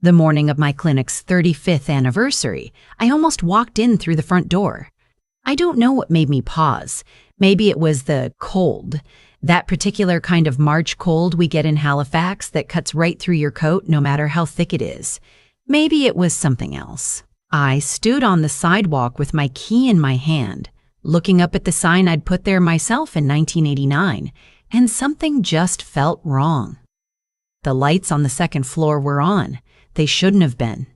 The morning of my clinic's 35th anniversary, I almost walked in through the front door. I don't know what made me pause. Maybe it was the cold, that particular kind of March cold we get in Halifax that cuts right through your coat no matter how thick it is. Maybe it was something else. I stood on the sidewalk with my key in my hand, looking up at the sign I'd put there myself in 1989, and something just felt wrong. The lights on the second floor were on. They shouldn't have been.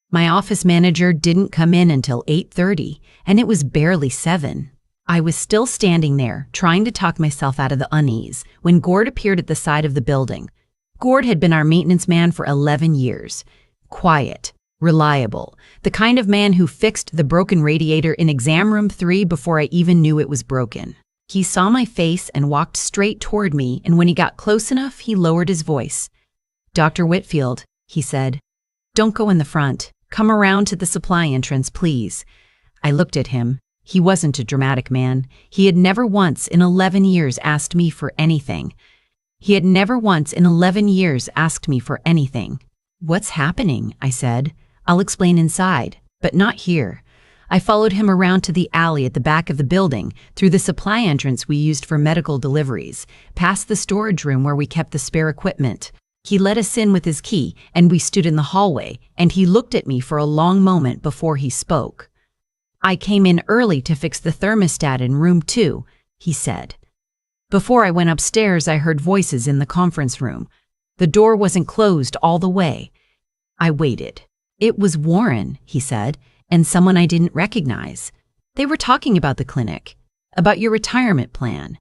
My office manager didn't come in until 8:30, and it was barely 7. I was still standing there, trying to talk myself out of the unease, when Gord appeared at the side of the building. Gord had been our maintenance man for 11 years. Quiet, reliable, the kind of man who fixed the broken radiator in exam room 3 before I even knew it was broken. He saw my face and walked straight toward me, and when he got close enough, he lowered his voice. "Dr. Whitfield," he said, "don't go in the front. Come around to the supply entrance, please." I looked at him. He wasn't a dramatic man. He had never once in 11 years asked me for anything. "What's happening?" I said. "I'll explain inside, but not here." I followed him around to the alley at the back of the building, through the supply entrance we used for medical deliveries, past the storage room where we kept the spare equipment. He let us in with his key, and we stood in the hallway, and he looked at me for a long moment before he spoke. "I came in early to fix the thermostat in room 2, he said. "Before I went upstairs, I heard voices in the conference room. The door wasn't closed all the way. I waited. It was Warren," he said, "and someone I didn't recognize. They were talking about the clinic, about your retirement plan.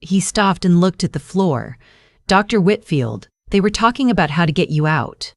He stopped and looked at the floor. "Dr. Whitfield, they were talking about how to get you out.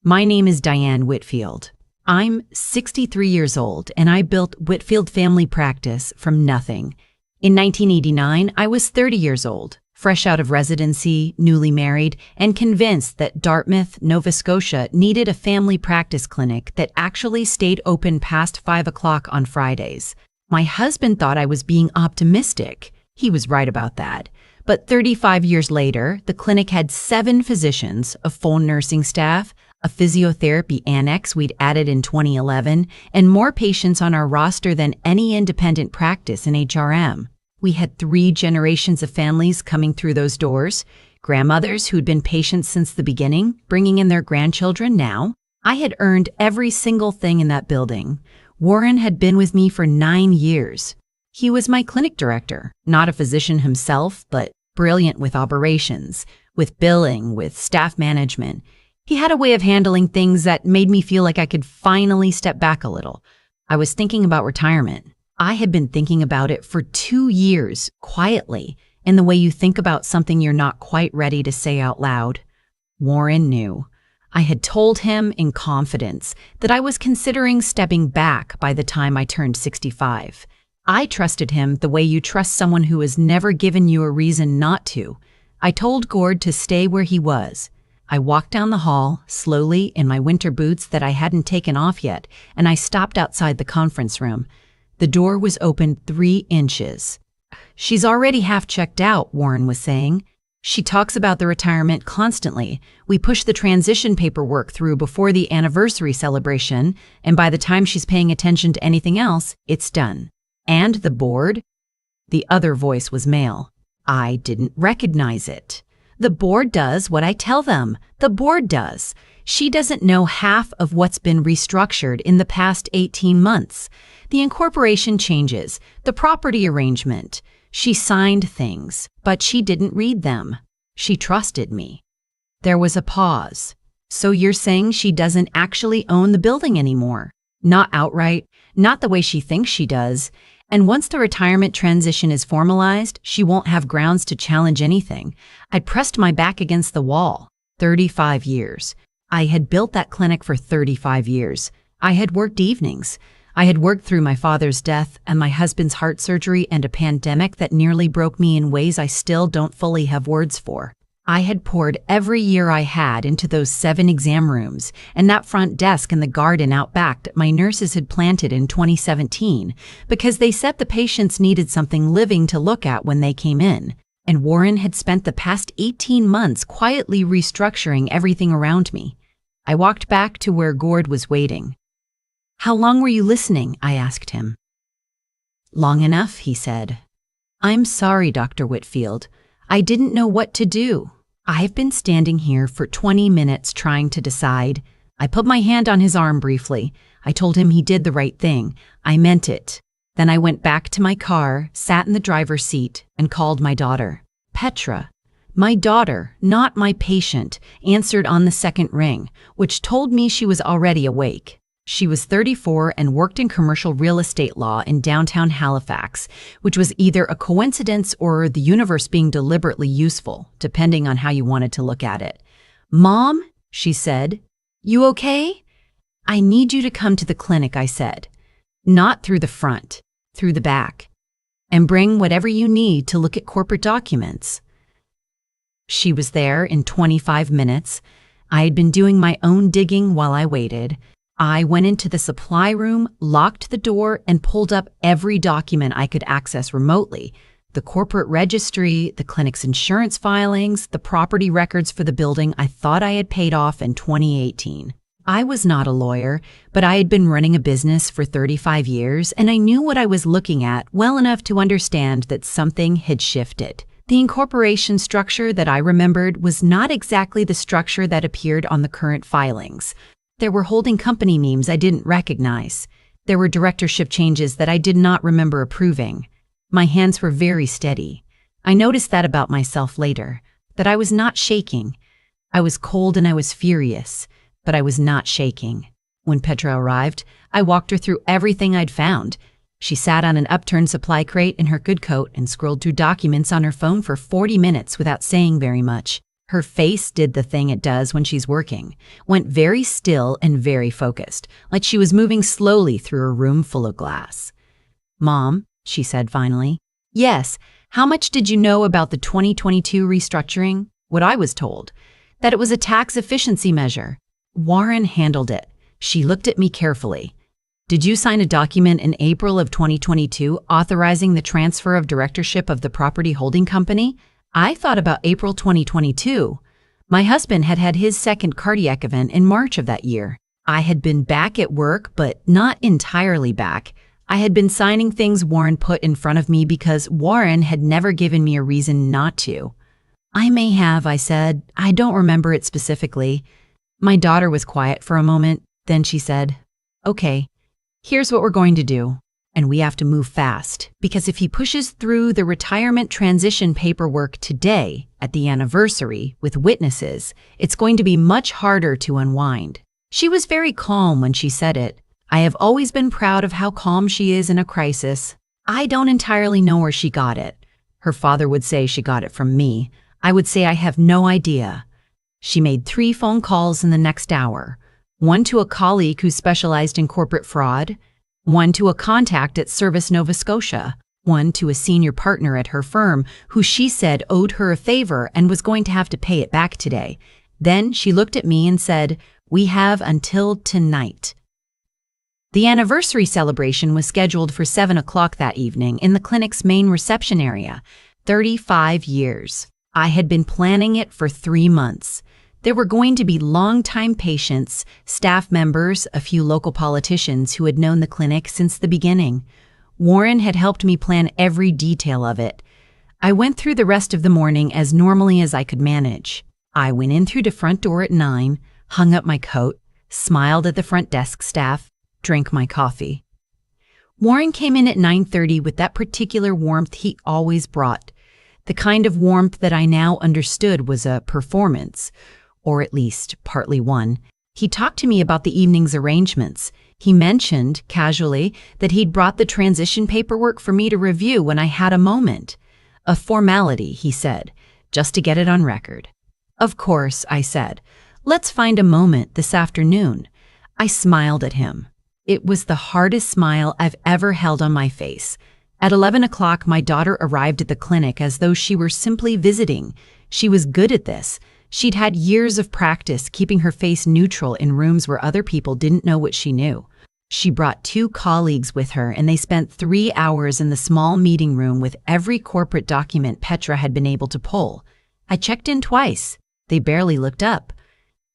My name is Diane Whitfield. I'm 63 years old, and I built Whitfield Family Practice from nothing. In 1989, I was 30 years old, fresh out of residency, newly married, and convinced that Dartmouth, Nova Scotia needed a family practice clinic that actually stayed open past 5 o'clock on Fridays. My husband thought I was being optimistic. He was right about that. But 35 years later, the clinic had 7 physicians, a full nursing staff, a physiotherapy annex we'd added in 2011, and more patients on our roster than any independent practice in HRM. We had 3 generations of families coming through those doors, grandmothers who'd been patients since the beginning, bringing in their grandchildren now. I had earned every single thing in that building. Warren had been with me for 9 years. He was my clinic director, not a physician himself, but brilliant with operations, with billing, with staff management. He had a way of handling things that made me feel like I could finally step back a little. I was thinking about retirement. I had been thinking about it for 2 years, quietly, in the way you think about something you're not quite ready to say out loud. Warren knew. I had told him in confidence that I was considering stepping back by the time I turned 65. I trusted him the way you trust someone who has never given you a reason not to. I told Gord to stay where he was. I walked down the hall, slowly, in my winter boots that I hadn't taken off yet, and I stopped outside the conference room. The door was open 3 inches. "She's already half checked out," Warren was saying. "She talks about the retirement constantly. We push the transition paperwork through before the anniversary celebration, and by the time she's paying attention to anything else, it's done. And the board?" The other voice was male. I didn't recognize it. "The board does what I tell them. The board does. She doesn't know half of what's been restructured in the past 18 months. The incorporation changes, the property arrangement. She signed things, but she didn't read them. She trusted me." There was a pause. "So you're saying she doesn't actually own the building anymore? Not outright, not the way she thinks she does. And once the retirement transition is formalized, she won't have grounds to challenge anything." I pressed my back against the wall. 35 years. I had built that clinic for 35 years. I had worked evenings. I had worked through my father's death and my husband's heart surgery and a pandemic that nearly broke me in ways I still don't fully have words for. I had poured every year I had into those 7 exam rooms and that front desk in the garden out back that my nurses had planted in 2017 because they said the patients needed something living to look at when they came in. And Warren had spent the past 18 months quietly restructuring everything around me. I walked back to where Gord was waiting. "How long were you listening?" I asked him. "Long enough," he said. "I'm sorry, Dr. Whitfield. I didn't know what to do. I've been standing here for 20 minutes trying to decide." I put my hand on his arm briefly. I told him he did the right thing. I meant it. Then I went back to my car, sat in the driver's seat, and called my daughter. Petra, my daughter, not my patient, answered on the second ring, which told me she was already awake. She was 34 and worked in commercial real estate law in downtown Halifax, which was either a coincidence or the universe being deliberately useful, depending on how you wanted to look at it. "Mom," she said, "you okay?" "I need you to come to the clinic," I said. "Not through the front, through the back. And bring whatever you need to look at corporate documents." She was there in 25 minutes. I had been doing my own digging while I waited. I went into the supply room, locked the door, and pulled up every document I could access remotely. The corporate registry, the clinic's insurance filings, the property records for the building I thought I had paid off in 2018. I was not a lawyer, but I had been running a business for 35 years, and I knew what I was looking at well enough to understand that something had shifted. The incorporation structure that I remembered was not exactly the structure that appeared on the current filings. There were holding company names I didn't recognize. There were directorship changes that I did not remember approving. My hands were very steady. I noticed that about myself later, that I was not shaking. I was cold and I was furious, but I was not shaking. When Petra arrived, I walked her through everything I'd found. She sat on an upturned supply crate in her good coat and scrolled through documents on her phone for 40 minutes without saying very much. Her face did the thing it does when she's working, went very still and very focused, like she was moving slowly through a room full of glass. "Mom," she said finally. "Yes, how much did you know about the 2022 restructuring?" "What I was told, that it was a tax efficiency measure." "Warren handled it." She looked at me carefully. "Did you sign a document in April of 2022 authorizing the transfer of directorship of the property holding company?" I thought about April 2022. My husband had had his second cardiac event in March of that year. I had been back at work, but not entirely back. I had been signing things Warren put in front of me because Warren had never given me a reason not to. "I may have," I said. "I don't remember it specifically." My daughter was quiet for a moment. Then she said, "Okay, here's what we're going to do. And we have to move fast, because if he pushes through the retirement transition paperwork today, at the anniversary, with witnesses, it's going to be much harder to unwind." She was very calm when she said it. I have always been proud of how calm she is in a crisis. I don't entirely know where she got it. Her father would say she got it from me. I would say I have no idea. She made 3 phone calls in the next hour. One to a colleague who specialized in corporate fraud, one to a contact at Service Nova Scotia, one to a senior partner at her firm who she said owed her a favor and was going to have to pay it back today. Then she looked at me and said, "We have until tonight." The anniversary celebration was scheduled for 7 o'clock that evening in the clinic's main reception area. 35 years. I had been planning it for 3 months. There were going to be longtime patients, staff members, a few local politicians who had known the clinic since the beginning. Warren had helped me plan every detail of it. I went through the rest of the morning as normally as I could manage. I went in through the front door at 9, hung up my coat, smiled at the front desk staff, drank my coffee. Warren came in at 9:30 with that particular warmth he always brought, the kind of warmth that I now understood was a performance, or at least partly one. He talked to me about the evening's arrangements. He mentioned, casually, that he'd brought the transition paperwork for me to review when I had a moment. A formality, he said, just to get it on record. "Of course," I said. "Let's find a moment this afternoon." I smiled at him. It was the hardest smile I've ever held on my face. At 11 o'clock, my daughter arrived at the clinic as though she were simply visiting. She was good at this. She'd had years of practice keeping her face neutral in rooms where other people didn't know what she knew. She brought 2 colleagues with her, and they spent 3 hours in the small meeting room with every corporate document Petra had been able to pull. I checked in twice. They barely looked up.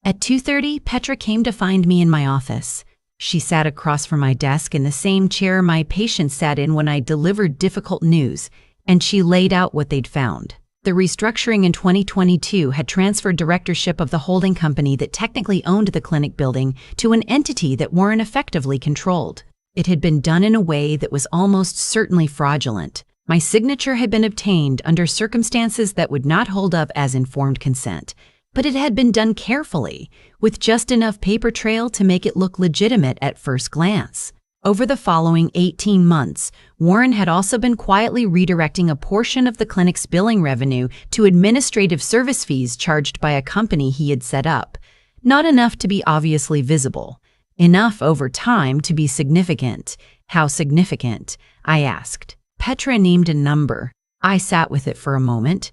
At 2:30, Petra came to find me in my office. She sat across from my desk in the same chair my patient sat in when I delivered difficult news, and she laid out what they'd found. The restructuring in 2022 had transferred directorship of the holding company that technically owned the clinic building to an entity that Warren effectively controlled. It had been done in a way that was almost certainly fraudulent. My signature had been obtained under circumstances that would not hold up as informed consent, but it had been done carefully, with just enough paper trail to make it look legitimate at first glance. Over the following 18 months, Warren had also been quietly redirecting a portion of the clinic's billing revenue to administrative service fees charged by a company he had set up. Not enough to be obviously visible. Enough over time to be significant. How significant? I asked. Petra named a number. I sat with it for a moment.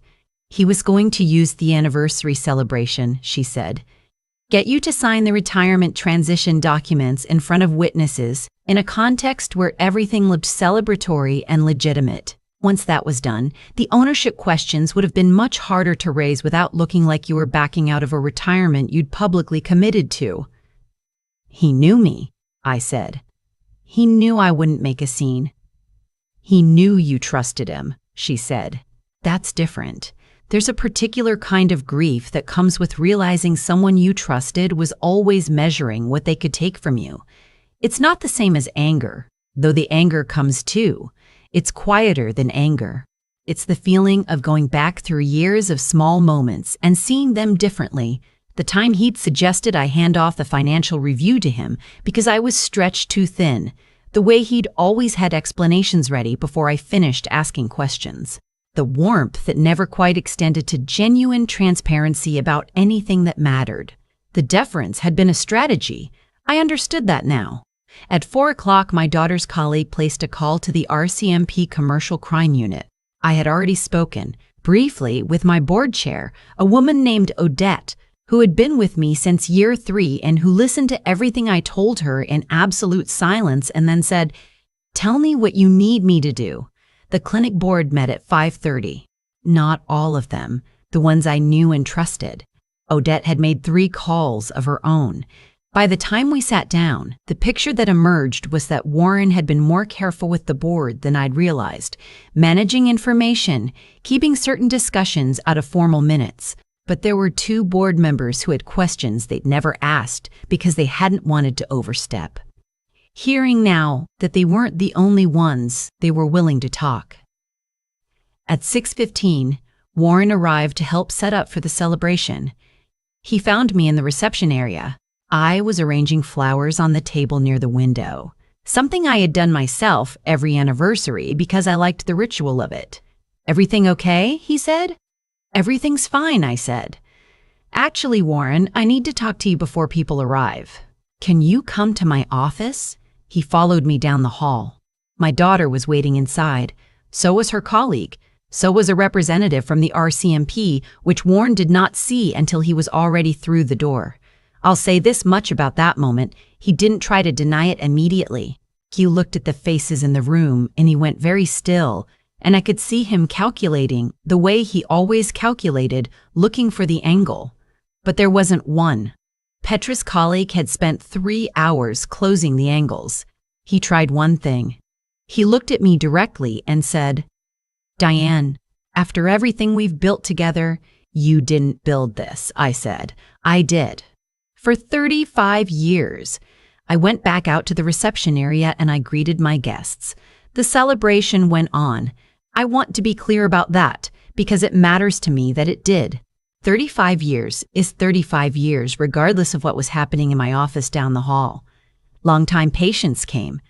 He was going to use the anniversary celebration, she said. Get you to sign the retirement transition documents in front of witnesses in a context where everything looked celebratory and legitimate. Once that was done, the ownership questions would have been much harder to raise without looking like you were backing out of a retirement you'd publicly committed to. He knew me, I said. He knew I wouldn't make a scene. He knew you trusted him, she said. That's different. There's a particular kind of grief that comes with realizing someone you trusted was always measuring what they could take from you. It's not the same as anger, though the anger comes too. It's quieter than anger. It's the feeling of going back through years of small moments and seeing them differently. The time he'd suggested I hand off the financial review to him because I was stretched too thin. The way he'd always had explanations ready before I finished asking questions. The warmth that never quite extended to genuine transparency about anything that mattered. The deference had been a strategy. I understood that now. At 4 o'clock, my daughter's colleague placed a call to the RCMP Commercial Crime Unit. I had already spoken, briefly, with my board chair, a woman named Odette, who had been with me since year 3 and who listened to everything I told her in absolute silence and then said, "Tell me what you need me to do." The clinic board met at 5:30. Not all of them, the ones I knew and trusted. Odette had made 3 calls of her own. By the time we sat down, the picture that emerged was that Warren had been more careful with the board than I'd realized, managing information, keeping certain discussions out of formal minutes. But there were 2 board members who had questions they'd never asked because they hadn't wanted to overstep. Hearing now that they weren't the only ones, they were willing to talk. At 6:15, Warren arrived to help set up for the celebration. He found me in the reception area. I was arranging flowers on the table near the window, something I had done myself every anniversary because I liked the ritual of it. "Everything okay?" he said. "Everything's fine," I said. "Actually, Warren, I need to talk to you before people arrive. Can you come to my office?" He followed me down the hall. My daughter was waiting inside. So was her colleague. So was a representative from the RCMP, which Warren did not see until he was already through the door. I'll say this much about that moment. He didn't try to deny it immediately. He looked at the faces in the room and he went very still, and I could see him calculating the way he always calculated, looking for the angle. But there wasn't one. Petra's colleague had spent 3 hours closing the angles. He tried one thing. He looked at me directly and said, "Diane, after everything we've built together, you didn't build this," I said. "I did. For 35 years. I went back out to the reception area and I greeted my guests. The celebration went on. I want to be clear about that because it matters to me that it did. 35 years is 35 years regardless of what was happening in my office down the hall. Longtime patients came.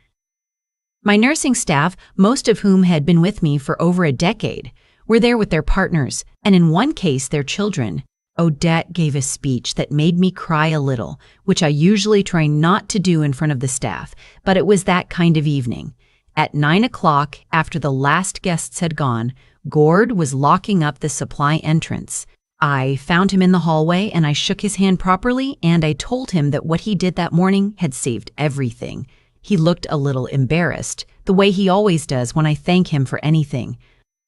My nursing staff, most of whom had been with me for over a decade, were there with their partners, and in one case their children. Odette gave a speech that made me cry a little, which I usually try not to do in front of the staff, but it was that kind of evening. At 9 o'clock, after the last guests had gone, Gord was locking up the supply entrance. I found him in the hallway and I shook his hand properly and I told him that what he did that morning had saved everything. He looked a little embarrassed, the way he always does when I thank him for anything.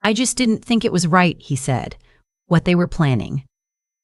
"I just didn't think it was right," he said. "What they were planning."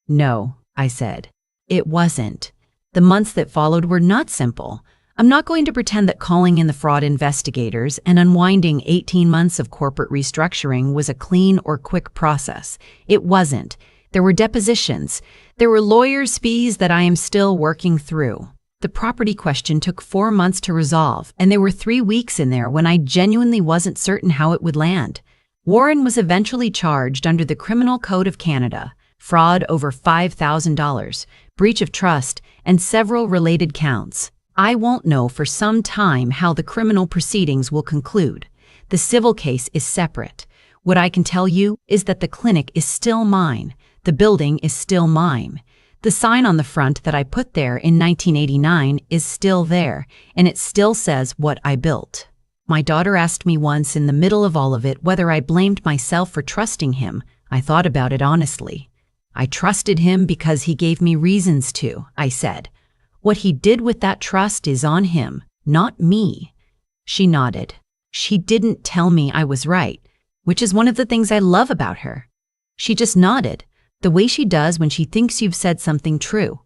"No," I said. It wasn't. The months that followed were not simple. I'm not going to pretend that calling in the fraud investigators and unwinding 18 months of corporate restructuring was a clean or quick process. It wasn't. There were depositions. There were lawyers' fees that I am still working through. The property question took 4 months to resolve, and there were 3 weeks in there when I genuinely wasn't certain how it would land. Warren was eventually charged under the Criminal Code of Canada, fraud over $5,000, breach of trust, and several related counts. I won't know for some time how the criminal proceedings will conclude. The civil case is separate. What I can tell you is that the clinic is still mine. The building is still mine. The sign on the front that I put there in 1989 is still there, and it still says what I built. My daughter asked me once in the middle of all of it whether I blamed myself for trusting him. I thought about it honestly. I trusted him because he gave me reasons to, I said. What he did with that trust is on him, not me. She nodded. She didn't tell me I was right, which is one of the things I love about her. She just nodded, the way she does when she thinks you've said something true.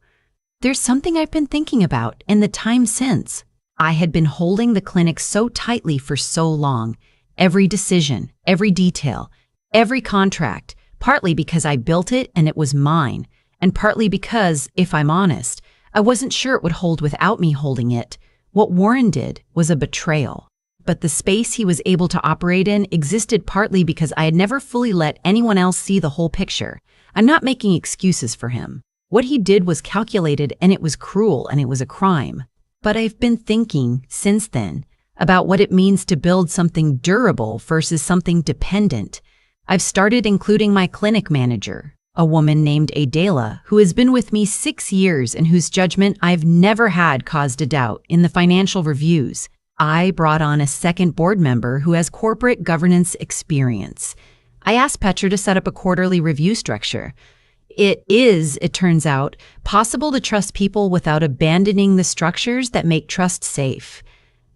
There's something I've been thinking about in the time since. I had been holding the clinic so tightly for so long. Every decision, every detail, every contract, partly because I built it and it was mine, and partly because, if I'm honest, I wasn't sure it would hold without me holding it. What Warren did was a betrayal. But the space he was able to operate in existed partly because I had never fully let anyone else see the whole picture. I'm not making excuses for him. What he did was calculated, and it was cruel, and it was a crime. But I've been thinking, since then, about what it means to build something durable versus something dependent. I've started including my clinic manager, a woman named Adela, who has been with me 6 years and whose judgment I've never had caused a doubt in the financial reviews. I brought on a second board member who has corporate governance experience. I asked Petra to set up a quarterly review structure. It turns out, possible to trust people without abandoning the structures that make trust safe.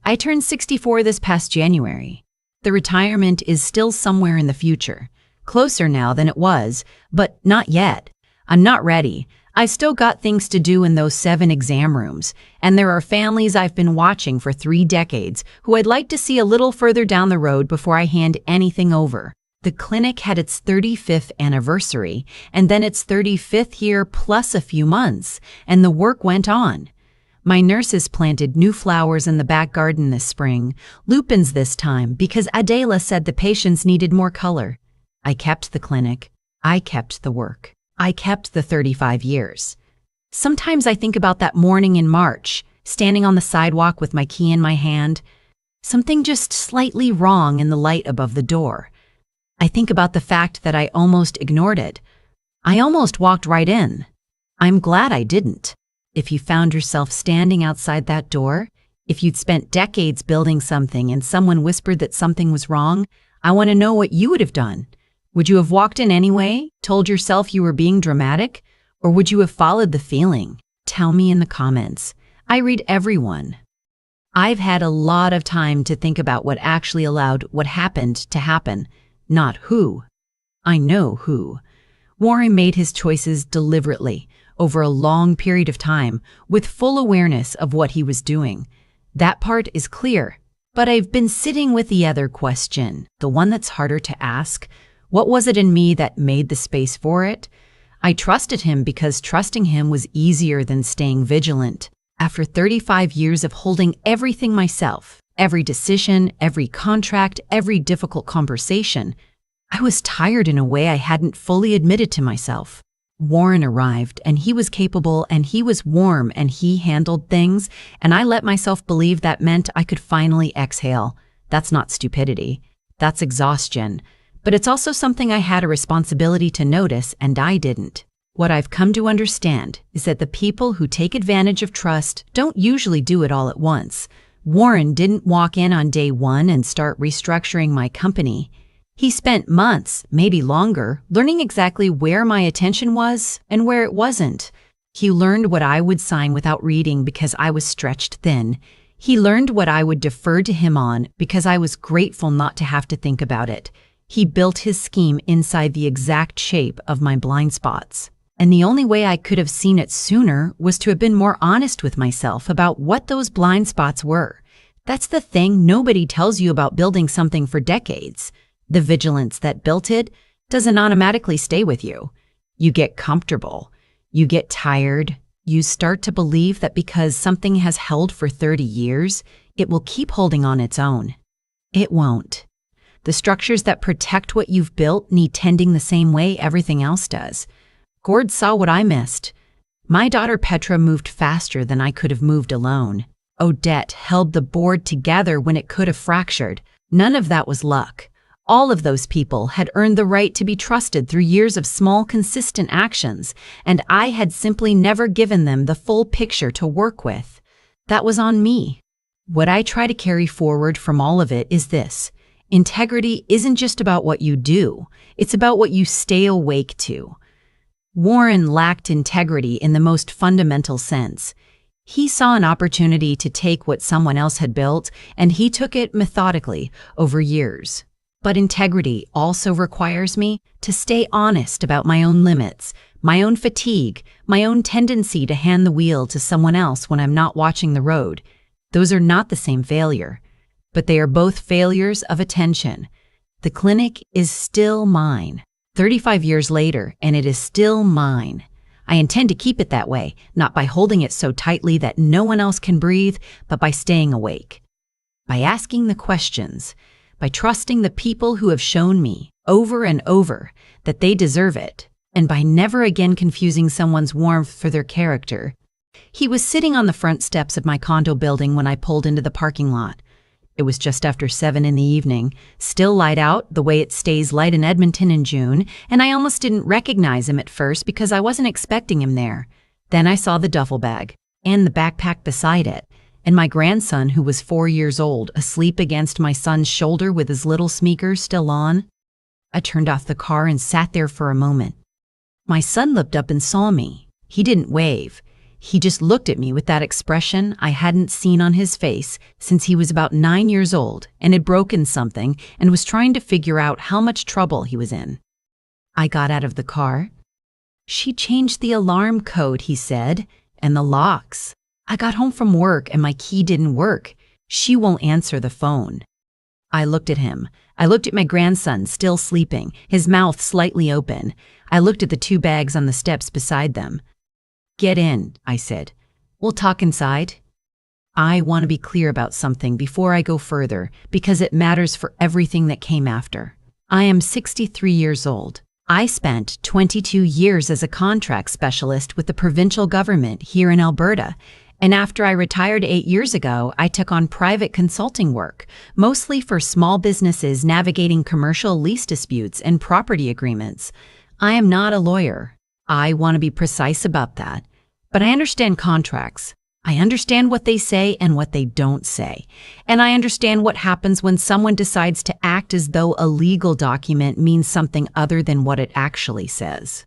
I turned 64 this past January. The retirement is still somewhere in the future. Closer now than it was, but not yet. I'm not ready. I've still got things to do in those 7 exam rooms, and there are families I've been watching for 3 decades who I'd like to see a little further down the road before I hand anything over. The clinic had its 35th anniversary, and then its 35th year plus a few months, and the work went on. My nurses planted new flowers in the back garden this spring, lupins this time, because Adela said the patients needed more color. I kept the clinic. I kept the work. I kept the 35 years. Sometimes I think about that morning in March, standing on the sidewalk with my key in my hand. Something just slightly wrong in the light above the door. I think about the fact that I almost ignored it. I almost walked right in. I'm glad I didn't. If you found yourself standing outside that door, if you'd spent decades building something and someone whispered that something was wrong, I want to know what you would have done. Would you have walked in anyway, told yourself you were being dramatic, or would you have followed the feeling? Tell me in the comments. I read everyone. I've had a lot of time to think about what actually allowed what happened to happen, not who. I know who. Warren made his choices deliberately, over a long period of time, with full awareness of what he was doing. That part is clear, but I've been sitting with the other question, the one that's harder to ask. What was it in me that made the space for it? I trusted him because trusting him was easier than staying vigilant. After 35 years of holding everything myself, every decision, every contract, every difficult conversation, I was tired in a way I hadn't fully admitted to myself. Warren arrived, and he was capable, and he was warm, and he handled things, and I let myself believe that meant I could finally exhale. That's not stupidity. That's exhaustion. But it's also something I had a responsibility to notice, and I didn't. What I've come to understand is that the people who take advantage of trust don't usually do it all at once. Warren didn't walk in on day 1 and start restructuring my company. He spent months, maybe longer, learning exactly where my attention was and where it wasn't. He learned what I would sign without reading because I was stretched thin. He learned what I would defer to him on because I was grateful not to have to think about it. He built his scheme inside the exact shape of my blind spots. And the only way I could have seen it sooner was to have been more honest with myself about what those blind spots were. That's the thing nobody tells you about building something for decades. The vigilance that built it doesn't automatically stay with you. You get comfortable. You get tired. You start to believe that because something has held for 30 years, it will keep holding on its own. It won't. The structures that protect what you've built need tending the same way everything else does. Gord saw what I missed. My daughter Petra moved faster than I could have moved alone. Odette held the board together when it could have fractured. None of that was luck. All of those people had earned the right to be trusted through years of small, consistent actions, and I had simply never given them the full picture to work with. That was on me. What I try to carry forward from all of it is this. Integrity isn't just about what you do. It's about what you stay awake to. Warren lacked integrity in the most fundamental sense. He saw an opportunity to take what someone else had built, and he took it methodically over years. But integrity also requires me to stay honest about my own limits, my own fatigue, my own tendency to hand the wheel to someone else when I'm not watching the road. Those are not the same failure, but they are both failures of attention. The clinic is still mine, 35 years later, and it is still mine. I intend to keep it that way, not by holding it so tightly that no one else can breathe, but by staying awake, by asking the questions, by trusting the people who have shown me over and over that they deserve it, and by never again confusing someone's warmth for their character. He was sitting on the front steps of my condo building when I pulled into the parking lot. It was just after 7 in the evening, still light out the way it stays light in Edmonton in June, and I almost didn't recognize him at first because I wasn't expecting him there. Then I saw the duffel bag, and the backpack beside it, and my grandson, who was 4 years old, asleep against my son's shoulder with his little sneakers still on. I turned off the car and sat there for a moment. My son looked up and saw me. He didn't wave. He just looked at me with that expression I hadn't seen on his face since he was about 9 years old and had broken something and was trying to figure out how much trouble he was in. I got out of the car. "She changed the alarm code," he said, "and the locks. I got home from work and my key didn't work. She won't answer the phone." I looked at him. I looked at my grandson, still sleeping, his mouth slightly open. I looked at the 2 bags on the steps beside them. "Get in," I said. "We'll talk inside." I want to be clear about something before I go further, because it matters for everything that came after. I am 63 years old. I spent 22 years as a contract specialist with the provincial government here in Alberta, and after I retired 8 years ago, I took on private consulting work, mostly for small businesses navigating commercial lease disputes and property agreements. I am not a lawyer. I want to be precise about that. But I understand contracts. I understand what they say and what they don't say. And I understand what happens when someone decides to act as though a legal document means something other than what it actually says.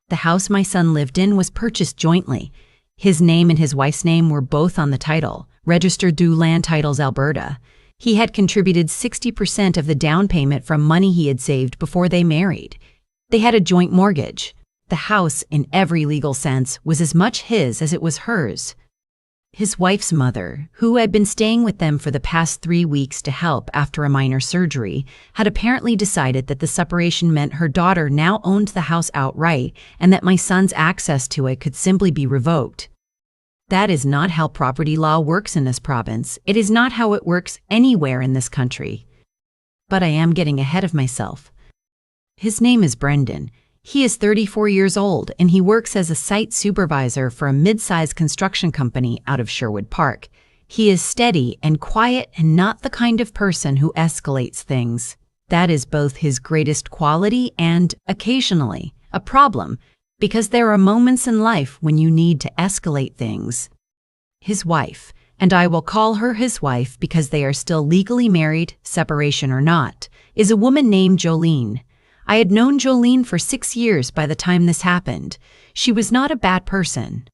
The house my son lived in was purchased jointly. His name and his wife's name were both on the title, registered through Land Titles Alberta. He had contributed 60% of the down payment from money he had saved before they married. They had a joint mortgage. The house, in every legal sense, was as much his as it was hers. His wife's mother, who had been staying with them for the past 3 weeks to help after a minor surgery, had apparently decided that the separation meant her daughter now owned the house outright and that my son's access to it could simply be revoked. That is not how property law works in this province. It is not how it works anywhere in this country. But I am getting ahead of myself. His name is Brendan. He is 34 years old, and he works as a site supervisor for a mid-sized construction company out of Sherwood Park. He is steady and quiet and not the kind of person who escalates things. That is both his greatest quality and, occasionally, a problem, because there are moments in life when you need to escalate things. His wife, and I will call her his wife because they are still legally married, separation or not, is a woman named Jolene. I had known Jolene for 6 years by the time this happened. She was not a bad person.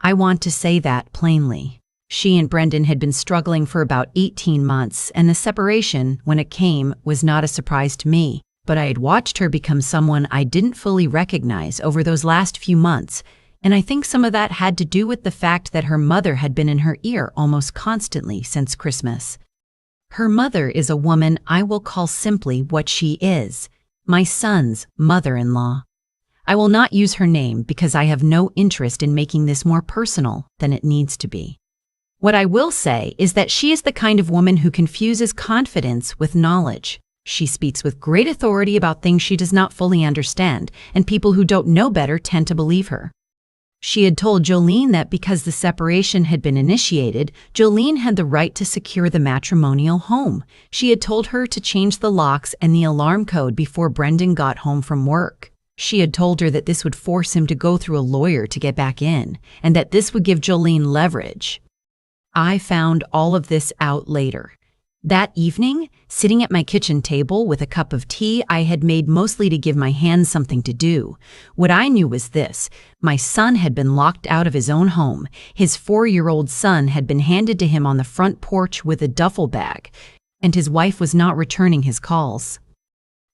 I want to say that plainly. She and Brendan had been struggling for about 18 months, and the separation, when it came, was not a surprise to me. but I had watched her become someone I didn't fully recognize over those last few months, and I think some of that had to do with the fact that her mother had been in her ear almost constantly since Christmas. Her mother is a woman I will call simply what she is, my son's mother-in-law. I will not use her name because I have no interest in making this more personal than it needs to be. What I will say is that she is the kind of woman who confuses confidence with knowledge. She speaks with great authority about things she does not fully understand, and people who don't know better tend to believe her. She had told Jolene that because the separation had been initiated, Jolene had the right to secure the matrimonial home. She had told her to change the locks and the alarm code before Brendan got home from work. She had told her that this would force him to go through a lawyer to get back in, and that this would give Jolene leverage. I found all of this out later. That evening, sitting at my kitchen table with a cup of tea I had made mostly to give my hands something to do, what I knew was this: my son had been locked out of his own home. His 4-year-old son had been handed to him on the front porch with a duffel bag, and his wife was not returning his calls.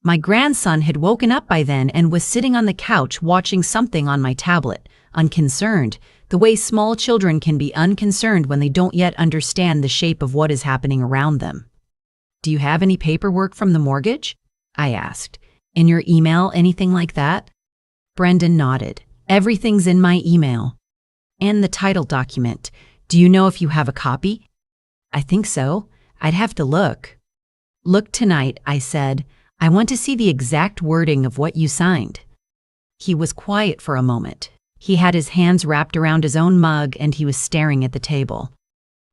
My grandson had woken up by then and was sitting on the couch watching something on my tablet, unconcerned, the way small children can be unconcerned when they don't yet understand the shape of what is happening around them. "Do you have any paperwork from the mortgage?" I asked. "In your email, anything like that?" Brendan nodded. "Everything's in my email." "And the title document. Do you know if you have a copy?" "I think so. I'd have to look." "Look tonight," I said. "I want to see the exact wording of what you signed." He was quiet for a moment. He had his hands wrapped around his own mug and he was staring at the table.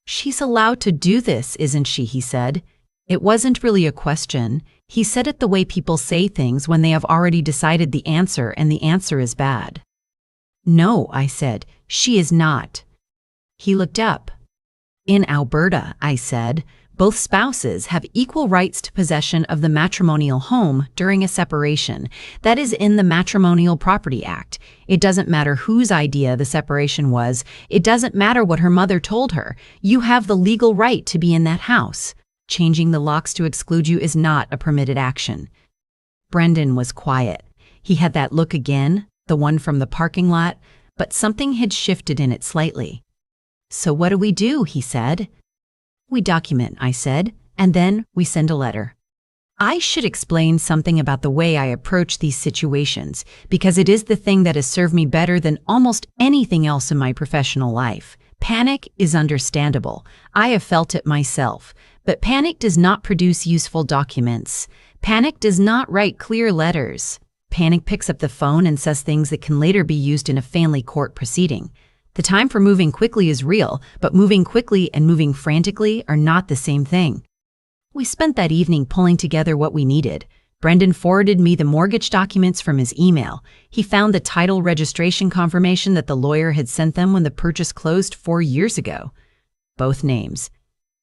"She's allowed to do this, isn't she?" he said. It wasn't really a question. He said it the way people say things when they have already decided the answer and the answer is bad. "No," I said, "she is not." He looked up. "In Alberta," I said, "both spouses have equal rights to possession of the matrimonial home during a separation. That is in the Matrimonial Property Act. It doesn't matter whose idea the separation was. It doesn't matter what her mother told her. You have the legal right to be in that house. Changing the locks to exclude you is not a permitted action." Brendan was quiet. He had that look again, the one from the parking lot, but something had shifted in it slightly. "So what do we do?" he said. "We document," I said, "and then we send a letter." I should explain something about the way I approach these situations, because it is the thing that has served me better than almost anything else in my professional life. Panic is understandable. I have felt it myself. But panic does not produce useful documents. Panic does not write clear letters. Panic picks up the phone and says things that can later be used in a family court proceeding. The time for moving quickly is real, but moving quickly and moving frantically are not the same thing. We spent that evening pulling together what we needed. Brendan forwarded me the mortgage documents from his email. He found the title registration confirmation that the lawyer had sent them when the purchase closed 4 years ago. Both names.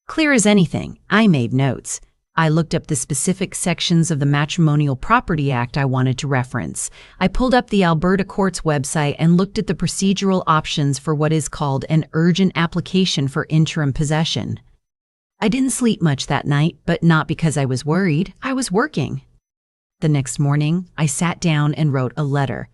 Clear as anything, I made notes. I looked up the specific sections of the Matrimonial Property Act I wanted to reference. I pulled up the Alberta Court's website and looked at the procedural options for what is called an urgent application for interim possession. I didn't sleep much that night, but not because I was worried. I was working. The next morning, I sat down and wrote a letter.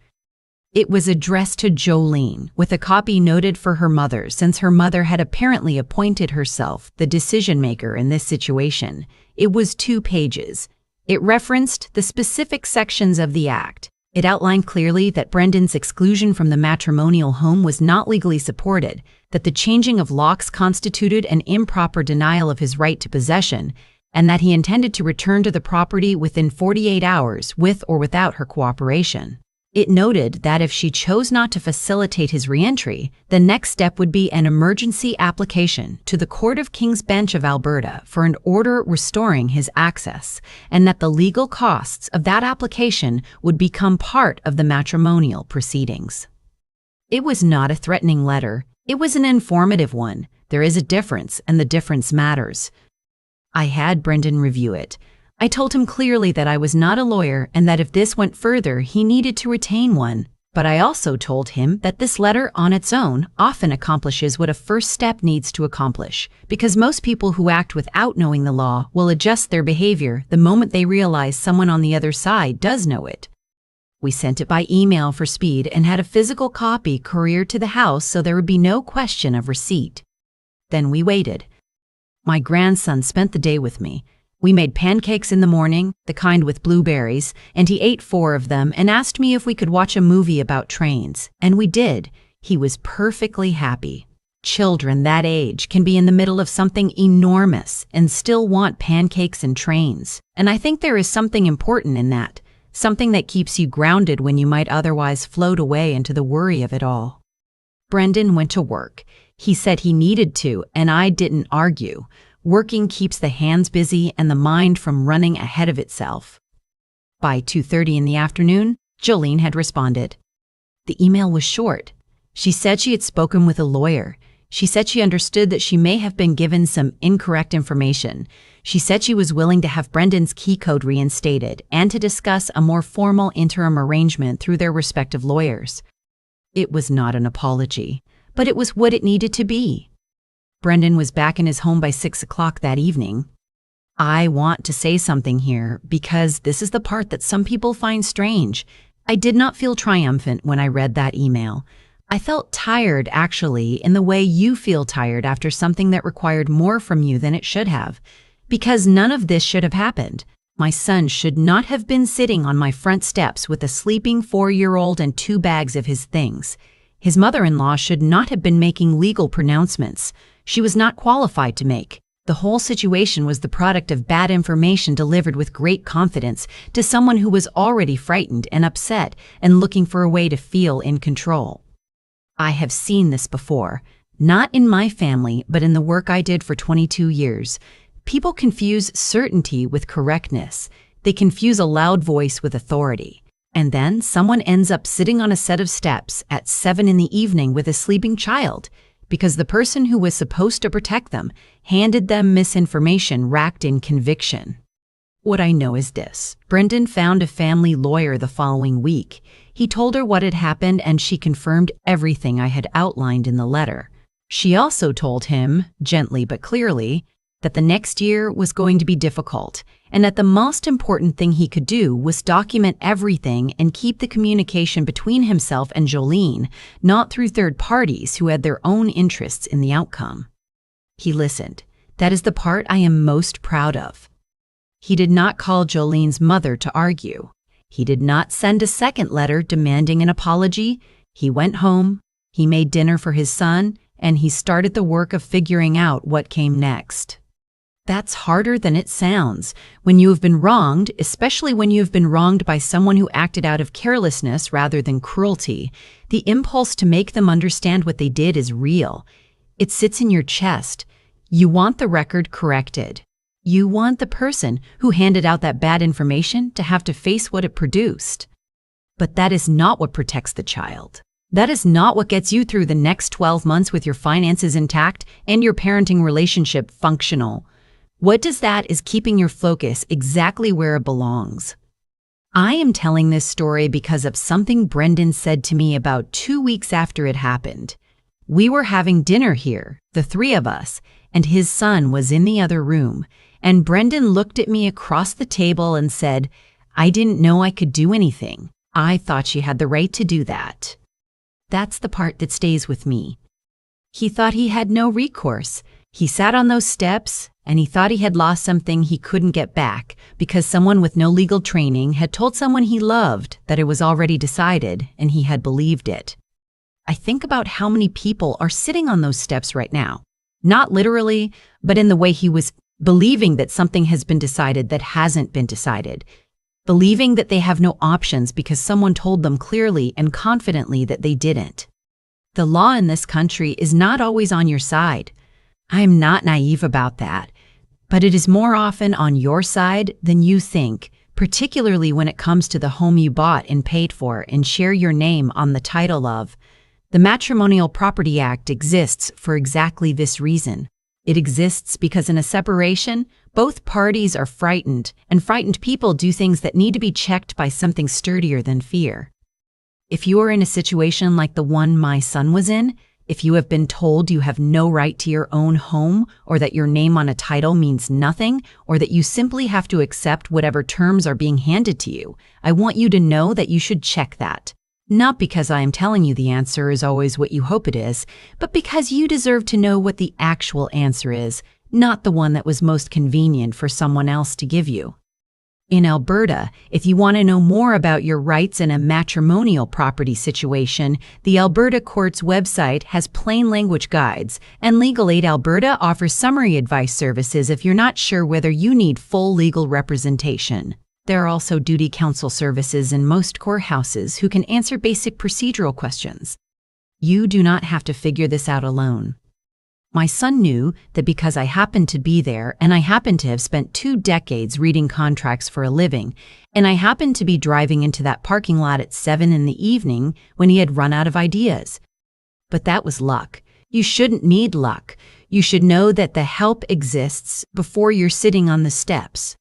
It was addressed to Jolene, with a copy noted for her mother, since her mother had apparently appointed herself the decision-maker in this situation. It was 2 pages. It referenced the specific sections of the Act. It outlined clearly that Brendan's exclusion from the matrimonial home was not legally supported, that the changing of locks constituted an improper denial of his right to possession, and that he intended to return to the property within 48 hours with or without her cooperation. It noted that if she chose not to facilitate his reentry, the next step would be an emergency application to the Court of King's Bench of Alberta for an order restoring his access, and that the legal costs of that application would become part of the matrimonial proceedings. It was not a threatening letter. It was an informative one. There is a difference, and the difference matters. I had Brendan review it. I told him clearly that I was not a lawyer and that if this went further, he needed to retain one. But I also told him that this letter on its own often accomplishes what a first step needs to accomplish, because most people who act without knowing the law will adjust their behavior the moment they realize someone on the other side does know it. We sent it by email for speed and had a physical copy couriered to the house so there would be no question of receipt. Then we waited. My grandson spent the day with me. We made pancakes in the morning, the kind with blueberries, and he ate 4 of them and asked me if we could watch a movie about trains, and we did. He was perfectly happy. Children that age can be in the middle of something enormous and still want pancakes and trains, and I think there is something important in that, something that keeps you grounded when you might otherwise float away into the worry of it all. Brendan went to work. He said he needed to, and I didn't argue. Working keeps the hands busy and the mind from running ahead of itself. By 2:30 in the afternoon, Jolene had responded. The email was short. She said she had spoken with a lawyer. She said she understood that she may have been given some incorrect information. She said she was willing to have Brendan's key code reinstated and to discuss a more formal interim arrangement through their respective lawyers. It was not an apology, but it was what it needed to be. Brendan was back in his home by 6 o'clock that evening. I want to say something here because this is the part that some people find strange. I did not feel triumphant when I read that email. I felt tired, actually, in the way you feel tired after something that required more from you than it should have. Because none of this should have happened. My son should not have been sitting on my front steps with a sleeping 4-year-old and 2 bags of his things. His mother-in-law should not have been making legal pronouncements. She was not qualified to make. The whole situation was the product of bad information delivered with great confidence to someone who was already frightened and upset and looking for a way to feel in control. I have seen this before, not in my family, but in the work I did for 22 years. People confuse certainty with correctness. They confuse a loud voice with authority. And then someone ends up sitting on a set of steps at 7 in the evening with a sleeping child, because the person who was supposed to protect them handed them misinformation wrapped in conviction. What I know is this. Brendan found a family lawyer the following week. He told her what had happened and she confirmed everything I had outlined in the letter. She also told him, gently but clearly, that the next year was going to be difficult and that the most important thing he could do was document everything and keep the communication between himself and Jolene, not through third parties who had their own interests in the outcome. He listened. That is the part I am most proud of. He did not call Jolene's mother to argue. He did not send a second letter demanding an apology. He went home, he made dinner for his son, and he started the work of figuring out what came next. That's harder than it sounds. When you have been wronged, especially when you have been wronged by someone who acted out of carelessness rather than cruelty, the impulse to make them understand what they did is real. It sits in your chest. You want the record corrected. You want the person who handed out that bad information to have to face what it produced. But that is not what protects the child. That is not what gets you through the next 12 months with your finances intact and your parenting relationship functional. What does that is keeping your focus exactly where it belongs. I am telling this story because of something Brendan said to me about 2 weeks after it happened. We were having dinner here, the 3 of us, and his son was in the other room, and Brendan looked at me across the table and said, "I didn't know I could do anything. I thought she had the right to do that." That's the part that stays with me. He thought he had no recourse. He sat on those steps, and he thought he had lost something he couldn't get back because someone with no legal training had told someone he loved that it was already decided, and he had believed it. I think about how many people are sitting on those steps right now. Not literally, but in the way he was, believing that something has been decided that hasn't been decided. Believing that they have no options because someone told them clearly and confidently that they didn't. The law in this country is not always on your side. I am not naive about that, but it is more often on your side than you think, particularly when it comes to the home you bought and paid for and share your name on the title of. The Matrimonial Property Act exists for exactly this reason. It exists because in a separation, both parties are frightened, and frightened people do things that need to be checked by something sturdier than fear. If you are in a situation like the one my son was in, if you have been told you have no right to your own home, or that your name on a title means nothing, or that you simply have to accept whatever terms are being handed to you, I want you to know that you should check that. Not because I am telling you the answer is always what you hope it is, but because you deserve to know what the actual answer is, not the one that was most convenient for someone else to give you. In Alberta, if you want to know more about your rights in a matrimonial property situation, the Alberta Courts website has plain language guides, and Legal Aid Alberta offers summary advice services if you're not sure whether you need full legal representation. There are also duty counsel services in most courthouses who can answer basic procedural questions. You do not have to figure this out alone. My son knew that because I happened to be there and I happened to have spent 2 decades reading contracts for a living, and I happened to be driving into that parking lot at 7 in the evening when he had run out of ideas. But that was luck. You shouldn't need luck. You should know that the help exists before you're sitting on the steps.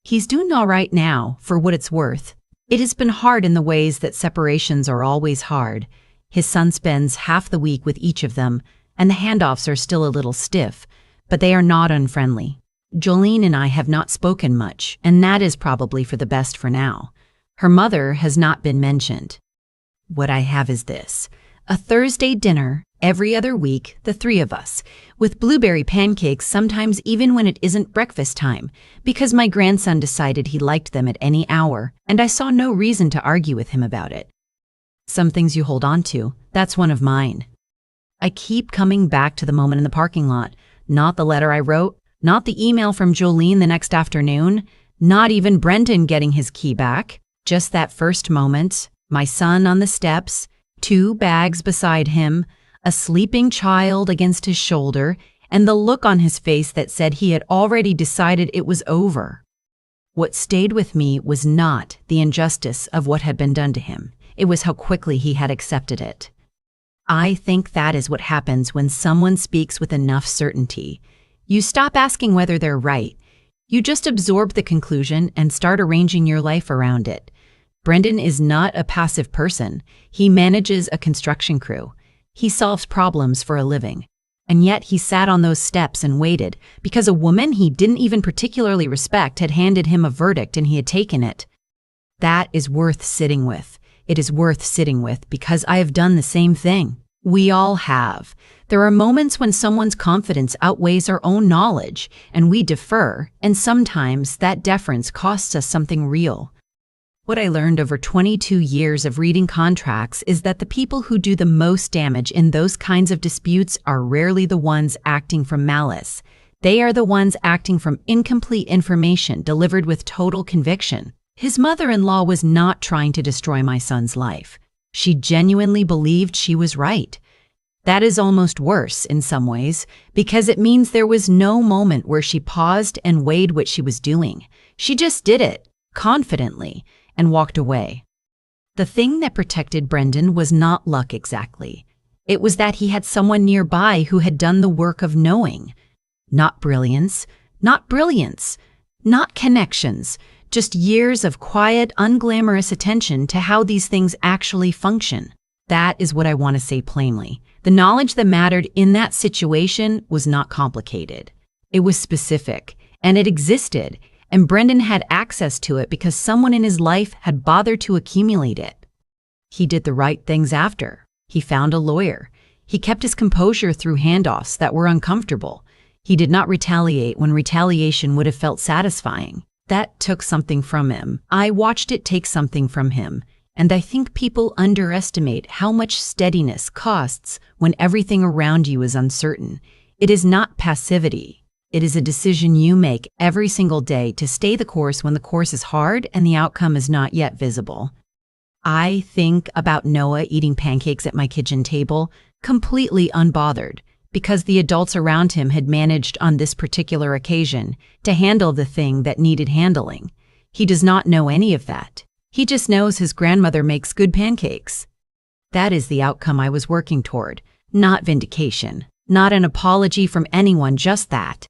He's doing all right now, for what it's worth. It has been hard in the ways that separations are always hard. His son spends half the week with each of them, and the handoffs are still a little stiff, but they are not unfriendly. Jolene and I have not spoken much, and that is probably for the best for now. Her mother has not been mentioned. What I have is this: a Thursday dinner every other week, the 3 of us, with blueberry pancakes sometimes even when it isn't breakfast time, because my grandson decided he liked them at any hour, and I saw no reason to argue with him about it. Some things you hold on to, that's one of mine. I keep coming back to the moment in the parking lot, not the letter I wrote, not the email from Jolene the next afternoon, not even Brendan getting his key back, just that first moment, my son on the steps, 2 bags beside him, a sleeping child against his shoulder, and the look on his face that said he had already decided it was over. What stayed with me was not the injustice of what had been done to him. It was how quickly he had accepted it. I think that is what happens when someone speaks with enough certainty. You stop asking whether they're right. You just absorb the conclusion and start arranging your life around it. Brendan is not a passive person. He manages a construction crew. He solves problems for a living. And yet he sat on those steps and waited because a woman he didn't even particularly respect had handed him a verdict and he had taken it. That is worth sitting with. It is worth sitting with because I have done the same thing. We all have. There are moments when someone's confidence outweighs our own knowledge, and we defer, and sometimes that deference costs us something real. What I learned over 22 years of reading contracts is that the people who do the most damage in those kinds of disputes are rarely the ones acting from malice. They are the ones acting from incomplete information delivered with total conviction. His mother-in-law was not trying to destroy my son's life. She genuinely believed she was right. That is almost worse in some ways, because it means there was no moment where she paused and weighed what she was doing. She just did it, confidently, and walked away. The thing that protected Brendan was not luck exactly. It was that he had someone nearby who had done the work of knowing. Not brilliance, not connections, just years of quiet, unglamorous attention to how these things actually function. That is what I want to say plainly. The knowledge that mattered in that situation was not complicated. It was specific, and it existed, and Brendan had access to it because someone in his life had bothered to accumulate it. He did the right things after. He found a lawyer. He kept his composure through handoffs that were uncomfortable. He did not retaliate when retaliation would have felt satisfying. That took something from him. I watched it take something from him, and I think people underestimate how much steadiness costs when everything around you is uncertain. It is not passivity. It is a decision you make every single day to stay the course when the course is hard and the outcome is not yet visible. I think about Noah eating pancakes at my kitchen table, completely unbothered, because the adults around him had managed on this particular occasion to handle the thing that needed handling. He does not know any of that. He just knows his grandmother makes good pancakes. That is the outcome I was working toward, not vindication, not an apology from anyone, just that.